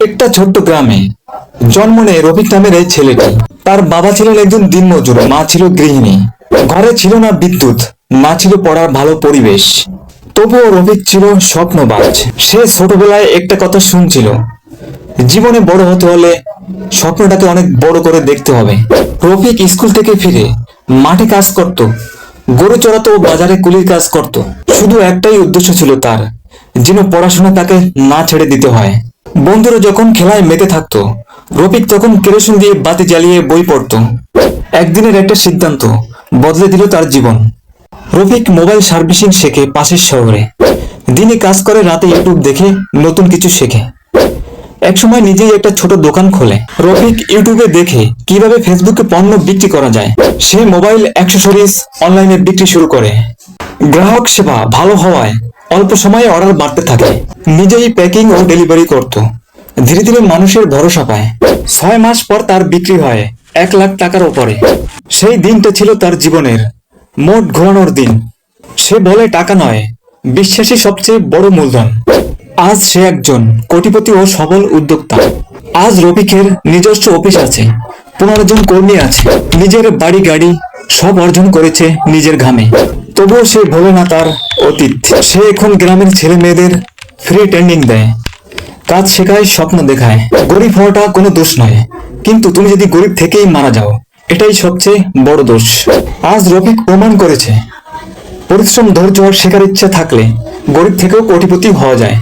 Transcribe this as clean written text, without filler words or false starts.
একটা ছোট্ট গ্রামে জন্ম নেয় রফিক নামের এই ছেলেটি। তার বাবা ছিলেন একজন দিনমজুর, মা ছিল গৃহিণী। ঘরে ছিল না বিদ্যুৎ, না ছিল পড়ার ভালো পরিবেশ। তবুও রফিক ছিল স্বপ্নবাজ। সে ছোটবেলায় একটা কথা শুনছিল, জীবনে বড় হতে হলে স্বপ্নটাকে অনেক বড় করে দেখতে হবে। রফিক স্কুল থেকে ফিরে মাঠে কাজ করত, গরু চড়াতো ও বাজারে কুলির কাজ করত। শুধু একটাই উদ্দেশ্য ছিল তার, যেন পড়াশোনা তাকে না ছেড়ে দিতে হয়। বন্ধুরা যখন খেলায় মেতে থাকতো, রফিক তখন কেরোসিন দিয়ে বাতি জ্বালিয়ে বই পড়তো। একদিনের একটা সিদ্ধান্ত বদলে দিল তার জীবন। রফিক মোবাইল সার্ভিসিং শেখে পাশের শহরে। দিনে কাজ করে, রাতে ইউটিউব দেখে নতুন কিছু শেখে। একসময় নিজেই একটা ছোট দোকান খোলে। রফিক ইউটিউবে দেখে কিভাবে ফেসবুকে পণ্য বিক্রি করা যায়। সে মোবাইল অ্যাক্সেসরিজ অনলাইনে বিক্রি শুরু করে। গ্রাহক সেবা ভালো হওয়ায় অল্প সময়ে অর্ডার বাড়তে থাকে। নিজেই প্যাকিং ও ডেলিভারি করত। ধীরে ধীরে মানুষের ভরসা পায়। 6 মাস পর তার বিক্রি হয় 1 লাখ টাকার উপরে। সেই দিনটা ছিল তার জীবনের মোট ঘোরানোর দিন। সে বলে, টাকা নয়, বিশ্বাসই সবচেয়ে বড় মূলধন। আজ সে একজন কোটিপতি ও সফল উদ্যোক্তা। আজ রফিকের নিজস্ব অফিস আছে, 15 জন কর্মী আছে, নিজের বাড়ি গাড়ি সব অর্জন করেছে নিজের ঘামে। তবুও সে ভোলে না তার অতীত। সে এখন গ্রামের ছেলে মেয়েদের ফ্রি ট্রেনিং দেয়, কাজ শেখায়, স্বপ্ন দেখায়। গরিব হওয়াটা কোনো দোষ নয়, কিন্তু তুমি যদি গরিব থেকেই মারা যাও, এটাই সবচেয়ে বড় দোষ। আজ রফিক প্রমাণ করেছে, পরিশ্রম, ধৈর্য আর শেখার ইচ্ছা থাকলে গরিব থেকেও কোটিপতি হওয়া যায়।